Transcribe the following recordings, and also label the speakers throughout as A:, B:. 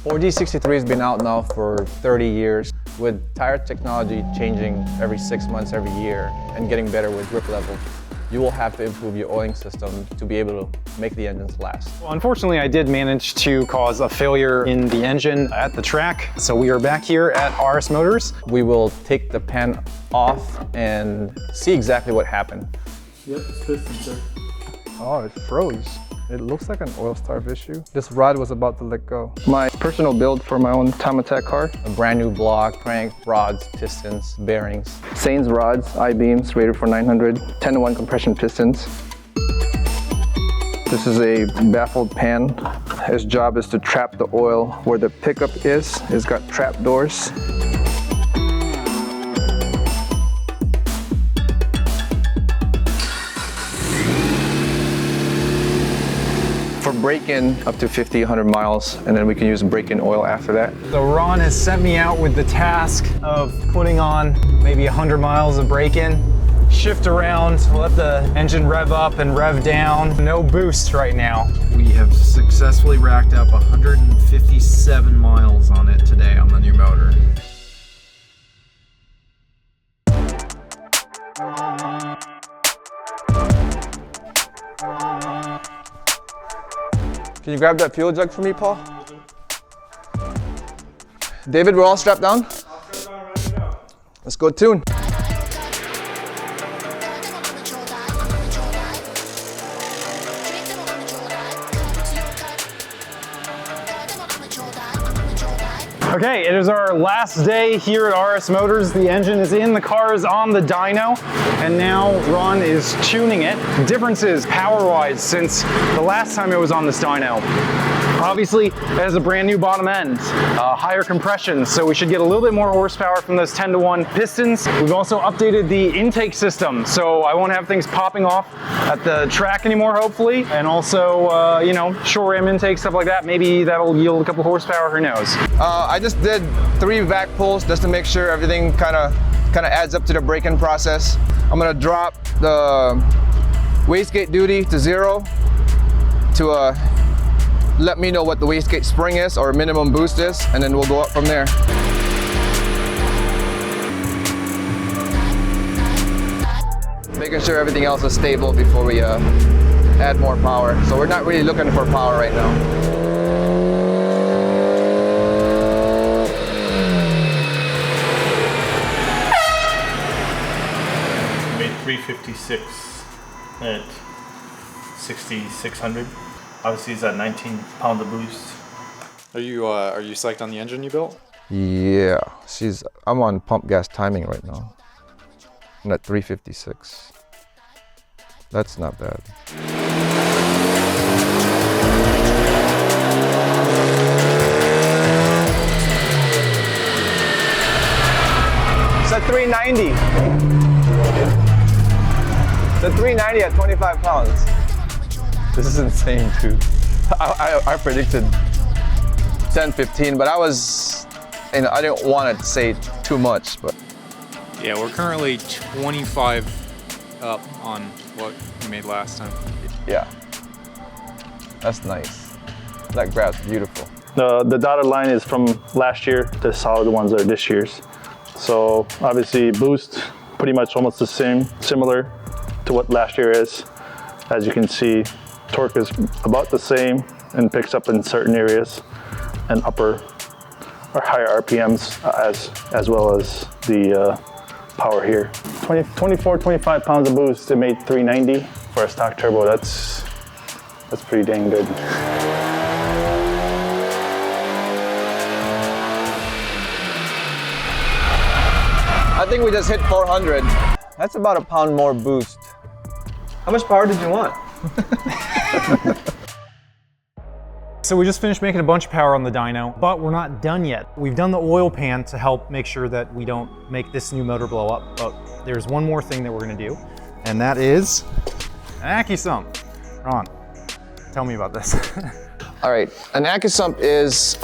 A: 4D63 has been out now for 30 years, with tire technology changing every 6 months, every year, and getting better with grip level. You will have to improve your oiling system to be able to make the engines last.
B: Well, unfortunately, I did manage to cause a failure in the engine at the track. So we are back here at RS Motors.
A: We will take the pan off and see exactly what happened.
C: Yep, it's piston, sir.
D: Oh, it froze. It looks like an oil starve issue. This rod was about to let go. My personal build for my own time attack car.
A: A brand new block, crank, rods, pistons, bearings.
D: Sainz rods, I-beams, rated for 900, 10-to-1 compression pistons. This is a baffled pan. His job is to trap the oil where the pickup is. It's got trap doors. For break-in, up to 50, 100 miles, and then we can use break-in oil after that.
B: So Ron has sent me out with the task of putting on maybe 100 miles of break-in, shift around, let the engine rev up and rev down. No boost right now.
E: We have successfully racked up 157 miles on it today on the new motor.
A: Can you grab that fuel jug for me, Paul? David, we're all strapped down? Let's go tune.
B: Okay, it is our last day here at RS Motors. The engine is in, the car is on the dyno, and now Ron is tuning it. Differences power-wise since the last time it was on this dyno. Obviously, it has a brand new bottom end, higher compression, so we should get a little bit more horsepower from those 10-to-1 pistons. We've also updated the intake system, so I won't have things popping off at the track anymore, hopefully. And also, you know, short ram intake, stuff like that. Maybe that'll yield a couple horsepower, who knows.
A: I just did 3 vac pulls just to make sure everything kind of adds up to the break-in process. I'm gonna drop the wastegate duty to 0 to let me know what the wastegate spring is or minimum boost is, and then we'll go up from there. Making sure everything else is stable before we add more power. So we're not really looking for power right now.
C: Made 356 at 6,600. Obviously, it's at 19 pounds of boost.
F: Are you psyched on the engine you built?
A: Yeah, I'm on pump gas timing right now. I'm at 356. That's not bad. It's at 390. It's at 390 at 25 pounds. This is insane, dude. I predicted 10, 15, but I didn't want to say too much, but.
F: Yeah, we're currently 25 up on what we made last time.
A: Yeah, that's nice. That grab's beautiful.
G: The dotted line is from last year. The solid ones are this year's. So obviously boost, pretty much almost the same, similar to what last year is. As you can see, torque is about the same and picks up in certain areas and upper or higher RPMs as well as the power here. 24, 25 pounds of boost, it made 390 for a stock turbo. That's pretty dang good.
A: I think we just hit 400. That's about a pound more boost. How much power did you want?
B: So we just finished making a bunch of power on the dyno, but we're not done yet. We've done the oil pan to help make sure that we don't make this new motor blow up, but there's one more thing that we're gonna do, and that is an AccuSump. Ron, tell me about this.
A: All right, an AccuSump is,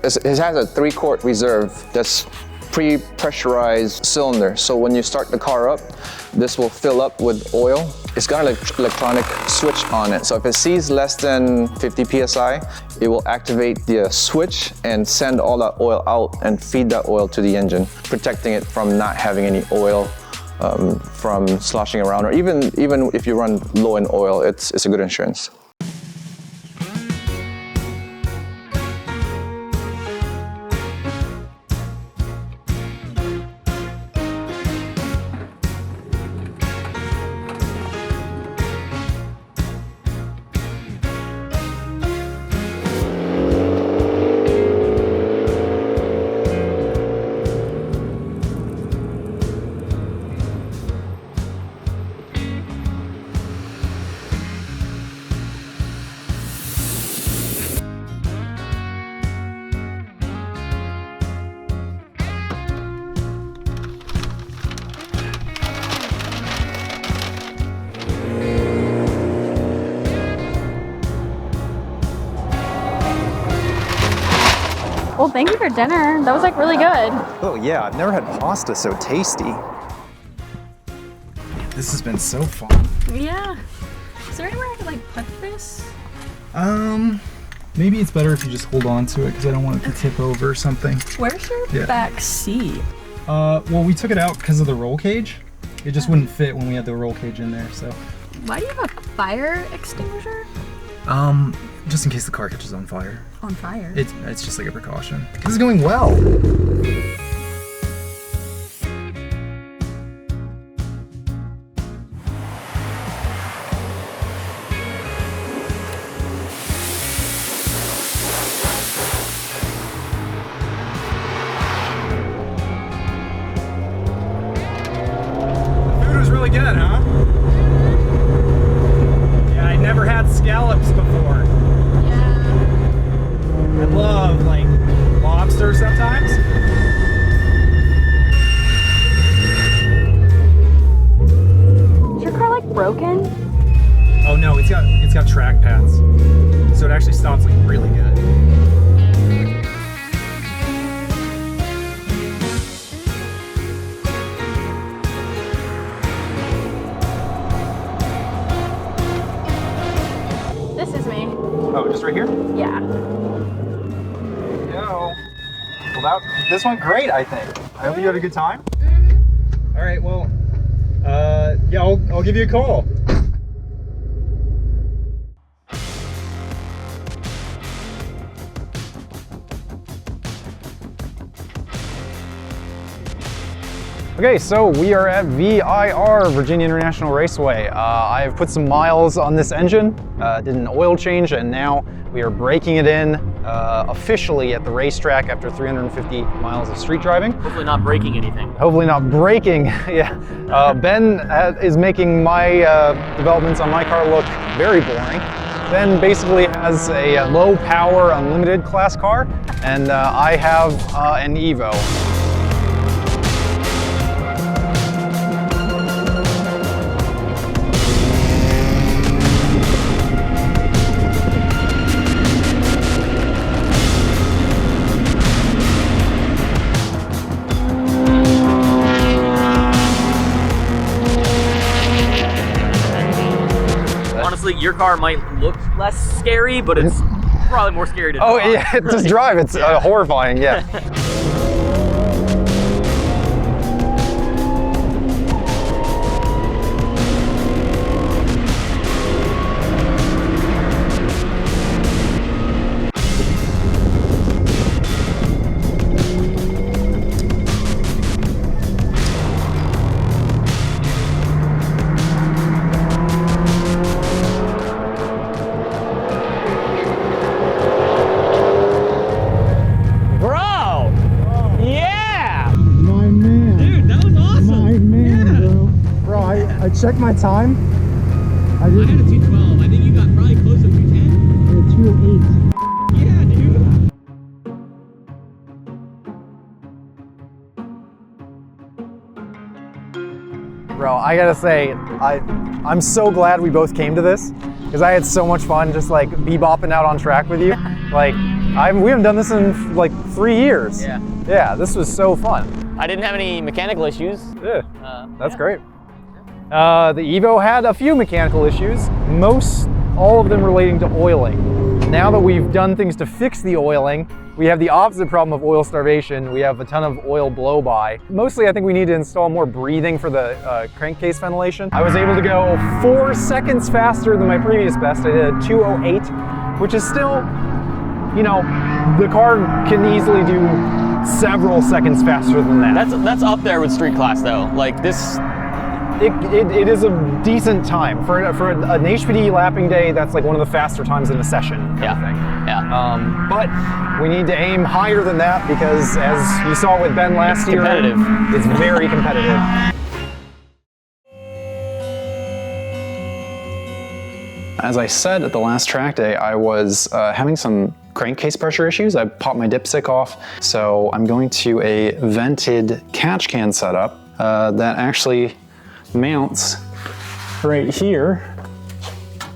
A: it has a 3-quart reserve that's pre-pressurized cylinder. So when you start the car up, this will fill up with oil. It's got an electronic switch on it. So if it sees less than 50 PSI, it will activate the switch and send all that oil out and feed that oil to the engine, protecting it from not having any oil from sloshing around, or even if you run low in oil, it's a good insurance.
H: Well, thank you for dinner. That was like really good.
B: Oh yeah, I've never had pasta so tasty. This has been so fun.
H: Yeah. Is there anywhere I could like put this?
B: Maybe it's better if you just hold on to it because I don't want it to tip over or something.
H: Where's your back seat?
B: Well, we took it out because of the roll cage. It just wouldn't fit when we had the roll cage in there, so.
H: Why do you have a fire extinguisher?
B: Just in case the car catches on fire.
H: On fire?
B: It's just like a precaution. This is going well. Food was really good, huh? Yeah, I never had scallops before. I love like lobster sometimes.
H: Is your car like broken?
B: Oh no, it's got track pads, so it actually stops like really good.
H: This is me.
B: Oh, just right here?
H: Yeah.
B: Well, this went great, I think. I hope you had a good time. All right, well, yeah, I'll give you a call. Okay, so we are at VIR, Virginia International Raceway. I've put some miles on this engine, did an oil change, and now we are breaking it in officially at the racetrack after 350 miles of street driving.
I: Hopefully not breaking anything.
B: Hopefully not breaking, yeah. Ben is making my developments on my car look very boring. Ben basically has a low power unlimited class car, and I have an Evo.
I: Honestly, your car might look less scary, but it's probably more scary to drive.
B: Oh yeah, just drive, it's horrifying, yeah.
J: I checked my time.
I: I had a 212. I think you got probably close to 210.
J: 208.
I: Yeah, dude.
B: Bro, I gotta say, I'm so glad we both came to this because I had so much fun just like bebopping out on track with you. Like, We haven't done this in like 3 years.
I: Yeah.
B: Yeah, this was so fun.
I: I didn't have any mechanical issues.
B: Yeah, that's great. The Evo had a few mechanical issues, all of them relating to oiling. Now that we've done things to fix the oiling, we have the opposite problem of oil starvation. We have a ton of oil blow-by. Mostly, I think we need to install more breathing for the crankcase ventilation. I was able to go 4 seconds faster than my previous best. I did a 2:08, which is still, you know, the car can easily do several seconds faster than that.
I: That's up there with street class though. Like this.
B: It is a decent time. For an HPD lapping day, that's like one of the faster times in a session.
I: Yeah. Yeah.
B: But we need to aim higher than that because, as you saw with Ben last year, it's very competitive. As I said at the last track day, I was having some crankcase pressure issues. I popped my dipstick off, so I'm going to a vented catch can setup that actually mounts right here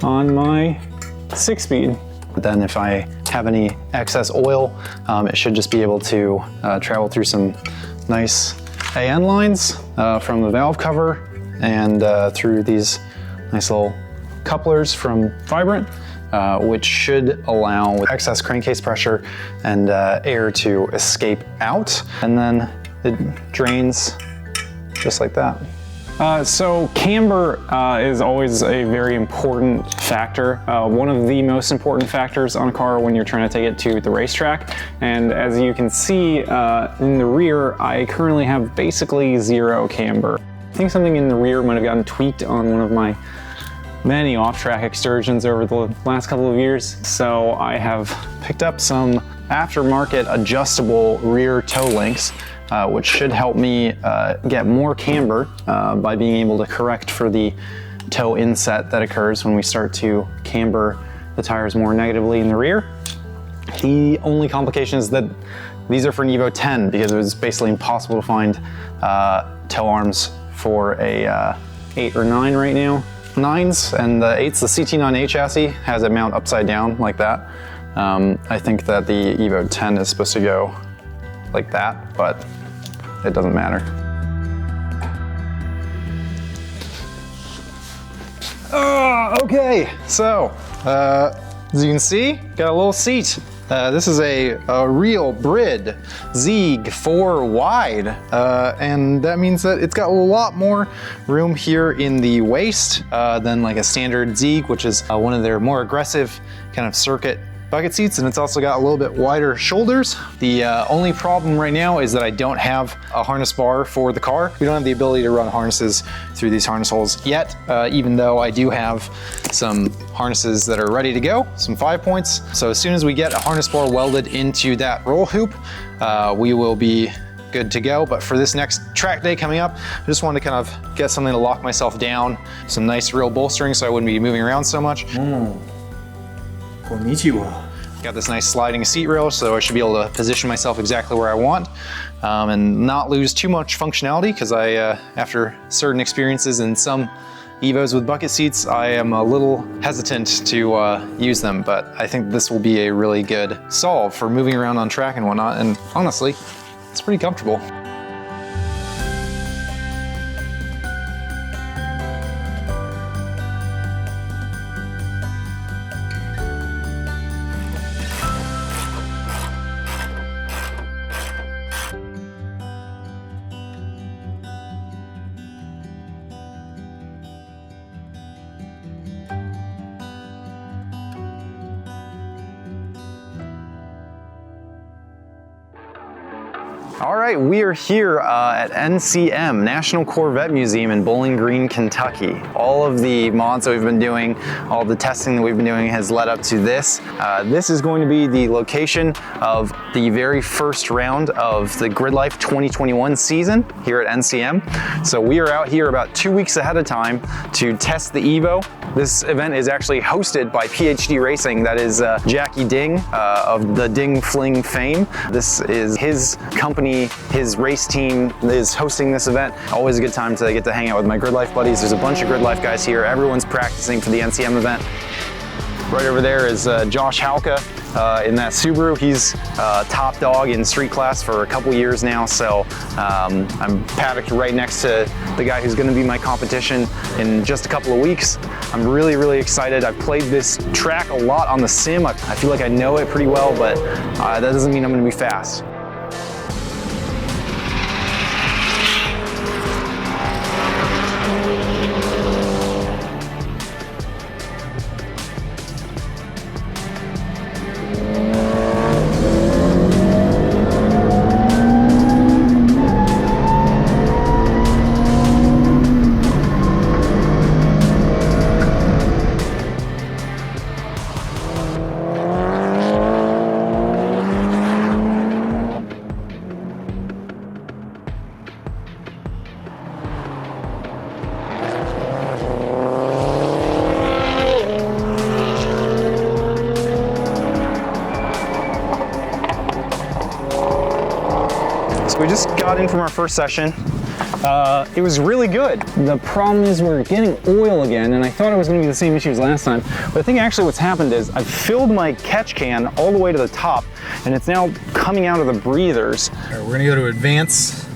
B: on my 6-speed. Then if I have any excess oil, it should just be able to travel through some nice AN lines from the valve cover and through these nice little couplers from Vibrant, which should allow excess crankcase pressure and air to escape out. And then it drains just like that. So camber is always a very important factor, one of the most important factors on a car when you're trying to take it to the racetrack. And as you can see in the rear, I currently have basically 0 camber. I think something in the rear might have gotten tweaked on one of my many off-track excursions over the last couple of years. So I have picked up some aftermarket adjustable rear toe links, which should help me get more camber by being able to correct for the toe inset that occurs when we start to camber the tires more negatively in the rear. The only complication is that these are for an Evo 10 because it was basically impossible to find toe arms for a 8 or 9 right now. 9s and the 8s, the CT9A chassis has it mount upside down like that. I think that the Evo 10 is supposed to go like that, but it doesn't matter. Okay, so as you can see, got a little seat. This is a real Brid Zieg 4 wide, and that means that it's got a lot more room here in the waist than like a standard Zieg, which is one of their more aggressive kind of circuit bucket seats, and it's also got a little bit wider shoulders. The only problem right now is that I don't have a harness bar for the car. We don't have the ability to run harnesses through these harness holes yet, even though I do have some harnesses that are ready to go, some 5-points. So as soon as we get a harness bar welded into that roll hoop, we will be good to go. But for this next track day coming up, I just wanted to kind of get something to lock myself down, some nice real bolstering so I wouldn't be moving around so much.
C: Konnichiwa.
A: Got this nice sliding seat rail, so I should be able to position myself exactly where I want and not lose too much functionality, because after certain experiences in some Evos with bucket seats, I am a little hesitant to use them, but I think this will be a really good solve for moving around on track and whatnot, and honestly, it's pretty comfortable. All right, we are here at NCM, National Corvette Museum in Bowling Green, Kentucky. All of the mods that we've been doing, all the testing that we've been doing has led up to this. This is going to be the location of the very first round of the Gridlife 2021 season here at NCM. So we are out here about 2 weeks ahead of time to test the Evo. This event is actually hosted by PhD Racing, that is Jackie Ding of the Ding Fling fame. This is his company, his race team is hosting this event. Always a good time to get to hang out with my Gridlife buddies. There's a bunch of Gridlife guys here. Everyone's practicing for the NCM event.
B: Right over there is Josh Halka in that Subaru. He's top dog in street class for a couple years now, so I'm paddocked right next to the guy who's going to be my competition in just a couple of weeks. I'm really, really excited. I've played this track a lot on the sim. I feel like I know it pretty well, but that doesn't mean I'm going to be fast. So we just got in from our first session. It was really good. The problem is we're getting oil again, and I thought it was going to be the same issue as last time. But I think actually what's happened is I've filled my catch can all the way to the top, and it's now coming out of the breathers.
E: All right, we're gonna go to advance.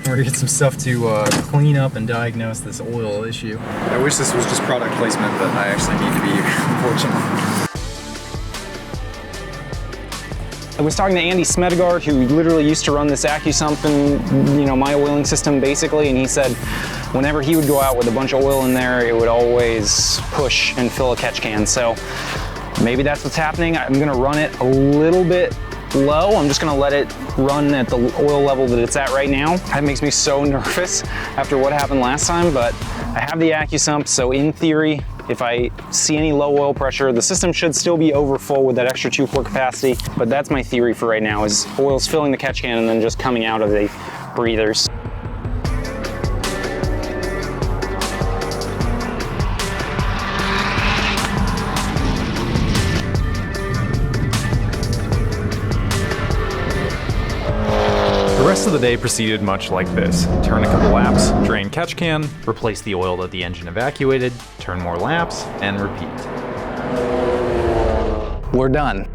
E: We're gonna get some stuff to clean up and diagnose this oil issue. I wish this was just product placement, but I actually need to be here, unfortunately.
B: I was talking to Andy Smedegard, who literally used to run this AccuSump and, you know, my oiling system basically, and he said whenever he would go out with a bunch of oil in there, it would always push and fill a catch can. So maybe that's what's happening. I'm gonna run it a little bit low. I'm just gonna let it run at the oil level that it's at right now. That makes me so nervous after what happened last time, but I have the AccuSump, so in theory, if I see any low oil pressure, the system should still be over full with that extra 2-quart capacity, but that's my theory for right now, is oil's filling the catch can and then just coming out of the breathers.
J: The rest of the day proceeded much like this. Turn a couple laps, drain catch can, replace the oil that the engine evacuated, turn more laps, and repeat.
B: We're done.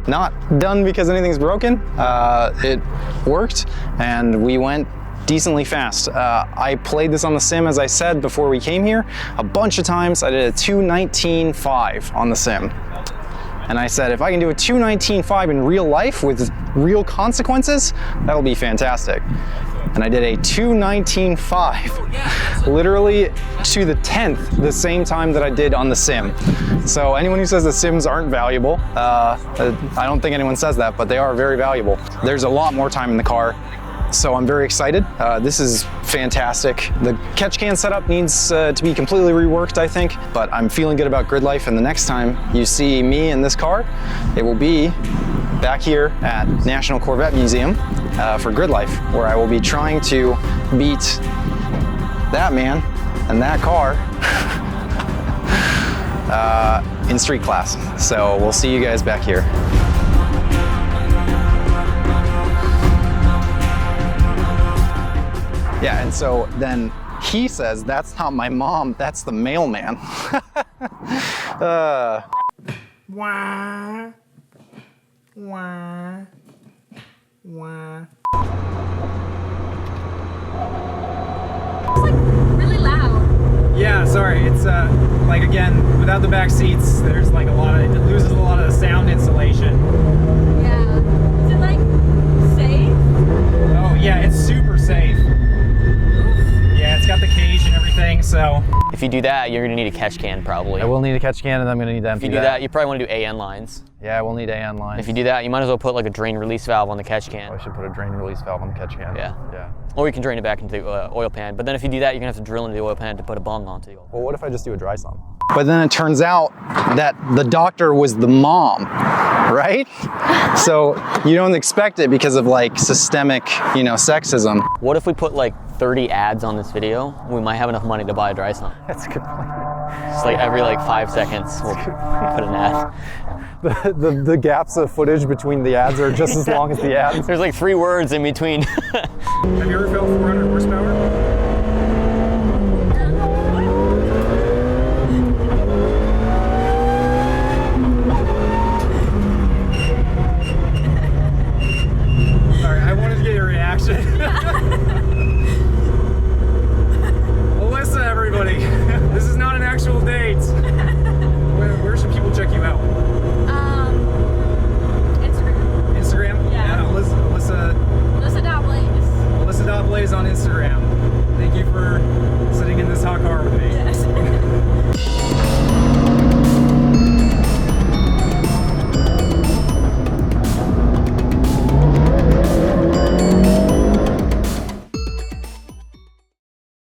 B: Not done because anything's broken. It worked and we went decently fast. I played this on the sim, as I said before we came here, a bunch of times. I did a 2:19.5 on the sim. And I said, if I can do a 2:19.5 in real life with real consequences, that'll be fantastic. And I did a 2:19.5, literally to the 10th, the same time that I did on the sim. So anyone who says the sims aren't valuable, I don't think anyone says that, but they are very valuable. There's a lot more time in the car, so I'm very excited. This is fantastic. The catch can setup needs to be completely reworked, I think, but I'm feeling good about Gridlife, and the next time you see me in this car, it will be back here at National Corvette Museum for Gridlife, where I will be trying to beat that man and that car in street class. So we'll see you guys back here. Yeah, and so then he says, that's not my mom, that's the mailman.
I: Wah. Wah. Wah. It's like really loud.
E: Yeah, sorry, it's like again, without the back seats, there's like it loses a lot of the sound insulation.
H: Yeah. Is it like safe?
E: Oh yeah, it's super safe. Yeah, it's got the cage and everything, so.
K: If you do that, you're gonna need a catch can probably.
D: I will need a catch can and I'm gonna need to empty
K: If you do that, you probably wanna do AN lines.
D: Yeah, we'll need AN lines.
K: If you do that, you might as well put like a drain release valve on the catch can.
D: I should put a drain release valve on the catch can.
K: Yeah.
D: Yeah.
K: Or you can drain it back into the oil pan. But then if you do that, you're gonna have to drill into the oil pan to put a bung onto the oil.
D: Well, what if I just do a dry sump?
B: But then it turns out that the doctor was the mom, right? So you don't expect it because of like systemic, you know, sexism.
K: What if we put like 30 ads on this video? We might have enough money to buy a dry sump.
D: That's a good point.
K: Just like every like 5 seconds, we'll put an ad.
D: The gaps of footage between the ads are just as long as the ads.
K: There's like 3 words in between.
E: Have you ever felt 400 horsepower?
B: on Instagram. Thank you for sitting in this hot car